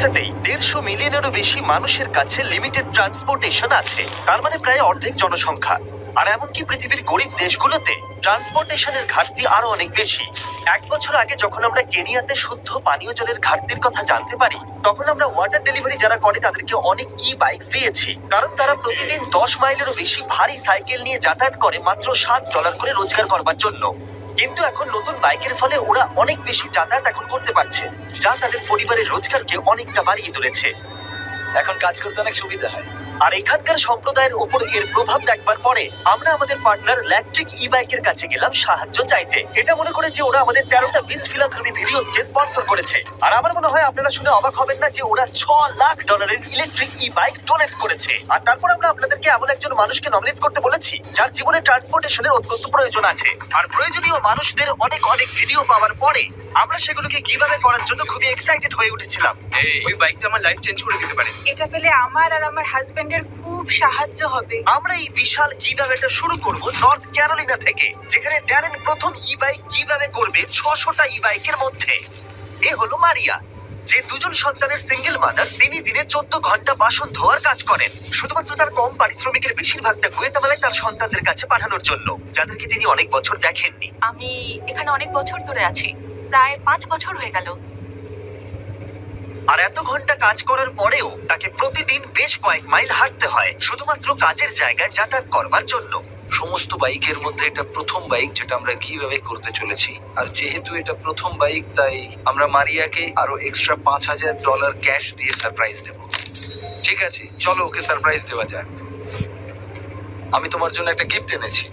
ইউএসএতেই 150 মিলিয়নেরও বেশি মানুষের কাছে লিমিটেড ট্রান্সপোর্টেশন আছে, তার মানে প্রায় অর্ধেক জনসংখ্যা। আর এমনকি পৃথিবীর গরিব দেশগুলোতে ট্রান্সপোর্টেশনের ঘাটতি আরো অনেক বেশি। 1 বছর আগে যখন আমরা কেনিয়াতে শুদ্ধ পানীয় জলের ঘাটতির কথা জানতে পারি, তখন আমরা ওয়াটার ডেলিভারি যারা করে তাদেরকে অনেক বাইকস দিয়েছি, কারণ তারা প্রতিদিন 10 মাইলেরও বেশি ভারী সাইকেল নিয়ে যাতায়াত করে মাত্র $7 করে রোজগার করবার জন্য। কিন্তু এখন নতুন বাইকের ফলে ওরা অনেক বেশি যাতায়াত এখন করতে পারছে, যা তাদের পরিবারের রোজগারকে অনেকটা বাড়িয়ে তুলেছে। এখন কাজ করতে অনেক সুবিধা হয়। আর এখানকার সম্প্রদায়ের ওপর এর প্রভাব দেখবার পরে আমরা আমাদের পার্টনার ইলেকট্রিক বাইকের কাছে গেলাম সাহায্য চাইতে। এটা মনে করে যে ওরা আমাদের 13টা বিচ ফিলান্থ্রপি ভিডিওসকে স্পন্সর করেছে। আর আমার মনে হয় আপনারা শুনে অবাক হবেন না যে ওরা $6 লাখ ইলেকট্রিক বাইক ডোনেট করেছে। আর তারপর আমরা আপনাদেরকে এমন একজন মানুষকে নমিনেট করতে বলেছি যার জীবনে ট্রান্সপোর্টেশনের অত্যন্ত প্রয়োজন আছে। আর প্রয়োজনীয় মানুষদের অনেক অনেক ভিডিও পাওয়ার পরে আমরা সেগুলোকে কিভাবে করার জন্য খুবই এক্সাইটেড হয়ে উঠেছিলাম। ওই বাইকটা আমার লাইফ চেঞ্জ করে দিতে পারে। এটা পেলে আমার আর আমার হাজবেন্ডের খুব সাহায্য হবে। আমরা এই বিশাল গিভঅ্যাওয়েটা শুরু করব নর্থ ক্যারোলিনা থেকে, যেখানে ড্যারেন প্রথম বাইক গিভঅ্যাওয়ে করবে 600টা বাইকের মধ্যে। এ হলো মারিয়া, যে দুজন সন্তানের সিঙ্গেল মাদার। তিনি দিনে 14 ঘন্টা বাসন ধোয়ার কাজ করেন, শুধুমাত্র তার কম পারিশ্রমিকের বেশিরভাগটা গুয়েতামালায় তার সন্তানদের কাছে পাঠানোর জন্য, যাদেরকে তিনি অনেক বছর দেখেননি। আমি এখানে অনেক বছর ধরে আছি, প্রায় 5 বছর হয়ে গেল। আর এত ঘন্টা কাজ করার পরেও তাকে প্রতিদিন বেশ কয়েক মাইল হাঁটতে হয় শুধুমাত্র কাজের জায়গায় যাতায়াত করবার জন্য। সমস্ত বাইকের মধ্যে এটা প্রথম বাইক যেটা আমরা কিভাবে করতে চলেছি। আর যেহেতু এটা প্রথম বাইক, তাই আমরা মারিয়াকে আরো এক্সট্রা $5,000 ক্যাশ দিয়ে সারপ্রাইজ দেব। ঠিক আছে, চলো ওকে সারপ্রাইজ দেওয়া যাক। আমি তোমার জন্য একটা গিফট এনেছি।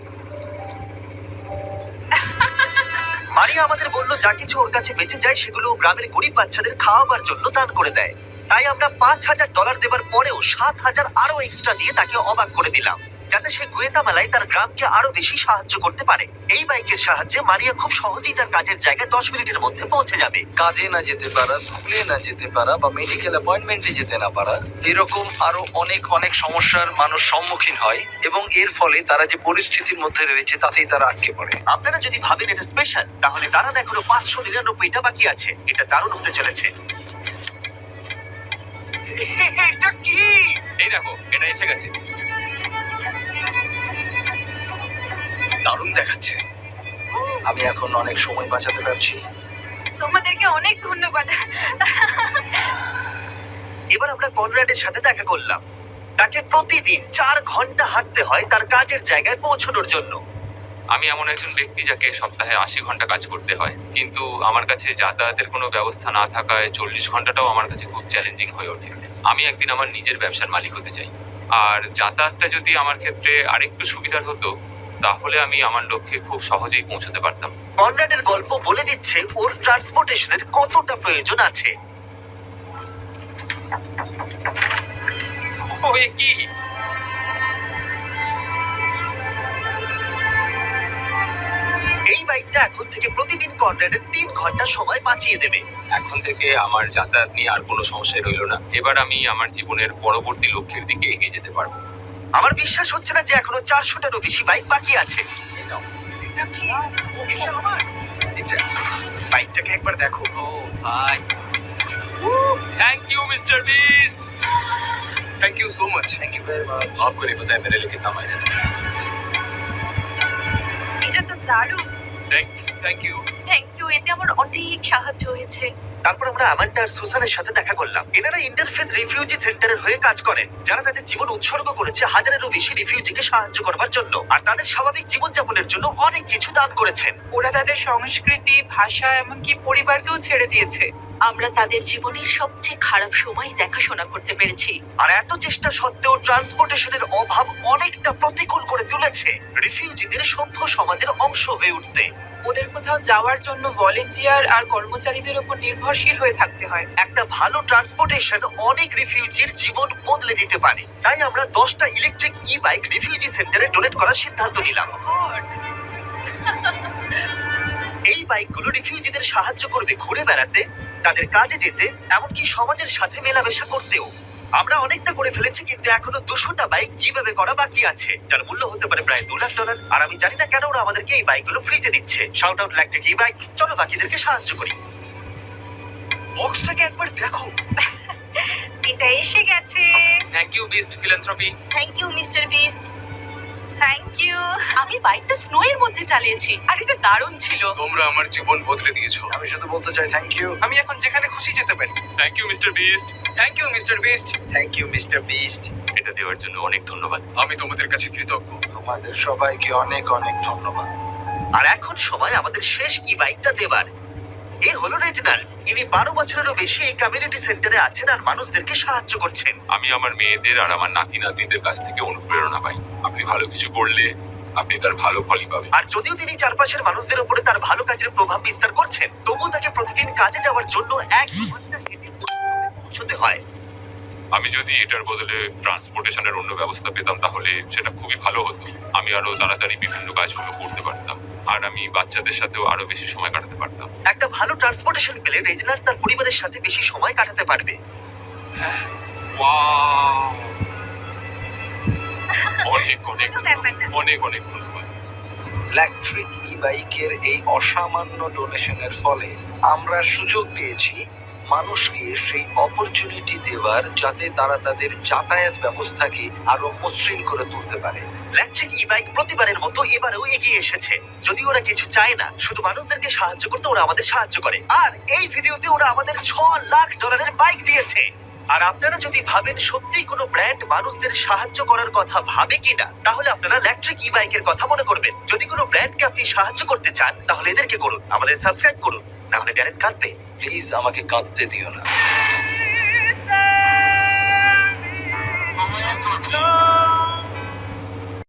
মারিয়া আমাদের বলল যা কিছু ওর কাছে বেঁচে যায় সেগুলো ও গ্রামের গরিব বাচ্চাদের খাওয়াবার জন্য দান করে দেয়। তাই আমরা $5,000 দেবার পরেও 7,000 আরো এক্সট্রা দিয়ে তাকে অবাক করে দিলাম, যাতে সে গুয়েতামালায় তার গ্রামকে আরো বেশি সাহায্য করতে পারে। এই বাইকের সাহায্যে মারিয়া খুব সহজেই তার কাজের জায়গায় 10 মিনিটের মধ্যে পৌঁছে যাবে। কাজে না যেতে পারা, স্কুলে না যেতে পারা বা মেডিকেল অ্যাপয়েন্টমেন্টে যেতে না পারা, এরকম আরো অনেক অনেক সমস্যার মানুষ সম্মুখীন হয়, এবং এর ফলে তারা যে পরিস্থিতির মধ্যে রয়েছে তাতেই তারা আটকে পড়ে। আপনারা যদি ভাবেন এটা স্পেশাল, তাহলে দাঁড়ান, এখনো 599টা বাকি আছে। এটা দারুণ হতে চলেছে। এটা কি? এই দেখো, এটা এসে গেছে। দারুণ দেখাচ্ছে। আমি এখন অনেক সময় বাঁচাতে পারছি। তোমাদেরকে অনেক ধন্যবাদ। এবার আমরা কনরাডের সাথে দেখা করলাম। তাকে প্রতিদিন 4 ঘন্টা হাঁটতে হয় তার কাজের জায়গায় পৌঁছানোর জন্য। আমি এমন একজন ব্যক্তি যাকে সপ্তাহে 80 ঘন্টা কাজ করতে হয়, কিন্তু আমার কাছে যাতায়াতের কোনো ব্যবস্থা না থাকায় 40 ঘন্টাটাও আমার কাছে খুব চ্যালেঞ্জিং হয়ে ওঠে। আমি একদিন আমার নিজের ব্যবসার মালিক হতে চাই, আর যাতায়াতটা যদি আমার ক্ষেত্রে আরেকটু সুবিধার হতো, তাহলে আমি আমার লক্ষ্যে খুব সহজেই পৌঁছাতে পারতাম। কনরাডের গল্প বলে দিচ্ছে ওর ট্রান্সপোর্টেশনের কতটা প্রয়োজন আছে। ওই কি? এই বাইকটা এখন থেকে প্রতিদিন কনরাডের 3 ঘন্টা সময় বাঁচিয়ে দেবে। এখন থেকে আমার যাতায়াত নিয়ে আর কোনো সমস্যা রইল না। এবার আমি আমার জীবনের পরবর্তী লক্ষ্যের দিকে এগিয়ে যেতে পারবো। আমার বিশ্বাস হচ্ছে না যে এখনো 400টারও বেশি বাইক বাকি আছে। এটা কি? এটা আমার। এটা বাইকটাকে একবার দেখো। ও ভাই, thank you mister Beast. Thank you so much. Thank you very much. आपको नहीं पता है मेरे लिए कितना मायने रखता है। এটা তো দারুণ। Thanks. Thank you. Thank you, এতে আমার অনেক সাহায্য হয়েছে। তারপর আমরা আমান্ডা আর সুসানের সাথে দেখা করলাম। এনারা ইন্টারফেথ রিফিউজি সেন্টারের হয়ে কাজ করেন, যারা তাদের জীবন উৎসর্গ করেছে হাজারেরও বেশি রিফিউজিকে সাহায্য করবার জন্য, আর তাদের স্বাভাবিক জীবনযাপনের জন্য অনেক কিছু দান করেছেন। ওরা তাদের সংস্কৃতি, ভাষা, এমনকি পরিবারকেও ছেড়ে দিয়েছে। আমরা তাদের জীবনের সবচেয়ে খারাপ সময় দেখাশোনা করতে পেরেছি। আর এত চেষ্টা সত্ত্বেও ট্রান্সপোর্টেশনের অভাব অনেকটা প্রতিকূল করে তুলেছে রিফিউজিদের সভ্য সমাজের অংশ হয়ে উঠতে। ওদের কোথাও যাওয়ার জন্য ভলেন্টিয়ার আর কর্মচারীদের উপর নির্ভরশীল হয়ে থাকতে হয়। একটা ভালো ট্রান্সপোর্টেশন অনেক রিফিউজির জীবন বদলে দিতে পারে। তাই আমরা 10টা ইলেকট্রিক বাইক রিফিউজি সেন্টারে ডোনেট করার সিদ্ধান্ত নিলাম। এই বাইকগুলো রিফিউজিদের সাহায্য করবে ঘুরে বেড়াতে, তাদের কাজে যেতে, এমনকি সমাজের সাথে মেলামেশা করতেও। আমরা অনেকটা করে ফেলেছি, কিন্তু এখনো 200টা বাইক কিভাবে করা বাকি আছে, যার মূল্য হতে পারে প্রায় $2 লাখ। আর আমি জানি না কেন ওরা আমাদেরকে এই বাইকগুলো ফ্রিতে দিচ্ছে। Shout out electric bike. চলো বাকিদেরকে সাহায্য করি। বক্সটাকে একবার দেখো। এটা এসে গেছে। Thank you Beast philanthropy. Thank you mister Beast. Thank you. আমি বাইকটা স্নো এর মধ্যে চালিয়েছি আর এটা দারুণ ছিল। তোমরা আমার জীবন বদলে দিয়েছো। আমি শুধু বলতে চাই থ্যাংক ইউ। আমি এখন যেখানে খুশি যেতে পারি। Thank you mister Beast. Thank you mister Beast. Thank you mister Beast. এটা দেওয়ার জন্য অনেক ধন্যবাদ। আমি তোমাদের কাছে কৃতজ্ঞ। তোমাদের সবাইকে অনেক অনেক ধন্যবাদ। আর এখন সময় আমাদের শেষ ই বাইকটা দেবার। এ হলো রেজিনাল্ড। ইনি 12 বছরেরও বেশি এই কমিউনিটি সেন্টারে আছেন আর মানুষদেরকে সাহায্য করছেন। আমি আমার মেয়েদের আর আমার নাতি নাতনিদের কাছ থেকে অনুপ্রেরণা পাই। আপনি ভালো কিছু করলে আপনি তার ভালো ফলই পাবেন। আর যদিও তিনি চারপাশের মানুষদের উপরে তার ভালো কাজের প্রভাব বিস্তার করছেন, তবুও তাকে প্রতিদিন কাজে যাওয়ার জন্য 1 ঘন্টা হেঁটে পৌঁছতে হয়। আমি যদি এটার বদলে ট্রান্সপোর্টেশনের অন্য ব্যবস্থা পেতাম তাহলে সেটা খুবই ভালো হতো। আমি আরো তাড়াতাড়ি বিভিন্ন কাজগুলো করতে পারতাম আর আমি বাচ্চাদের সাথেও আরো বেশি সময় কাটাতে পারতাম। একটা ভালো ট্রান্সপোর্টেশন পেলে রেজিনাল্ড তার পরিবারের সাথে বেশি সময় কাটাতে পারবে। ওয়াও! অনেক অনেক কোনো ব্যাপার না। অনেক অনেক ধন্যবাদ। ইলেকট্রিক ই বাইকের এই অসামান্য ডোনেশনের ফলে আমরা সুযোগ পেয়েছি মানুষকে সেই অপরচুনিটি দেওয়ার যাতে তারা তাদের যাতায়াত ব্যবস্থাকে আরো মসৃণ করে তুলতে পারে। ইলেকট্রিক ই বাইক প্রতিবারের মতো এবারেও এগিয়ে এসেছে। যদি ওরা কিছু চায় না, শুধু মানুষদেরকে সাহায্য করতে ওরা আমাদের সাহায্য করে। আর এই ভিডিওতে ওরা আমাদের $6 লাখ বাইক দিয়েছে। আর আপনারা যদি ভাবেন সত্যি কোনো ব্র্যান্ড মানুষদের সাহায্য করার কথা ভাবে কিনা, তাহলে আপনারা ইলেকট্রিক ই বাইকের কথা মনে করবেন। যদি কোনো ব্র্যান্ডকে আপনি সাহায্য করতে চান, তাহলে এদেরকে করুন। আমাদের সাবস্ক্রাইব করুন, না হলে ড্যারেন কাঁদবে। প্লিজ আমাকে কাঁদতে দিও না। Oh,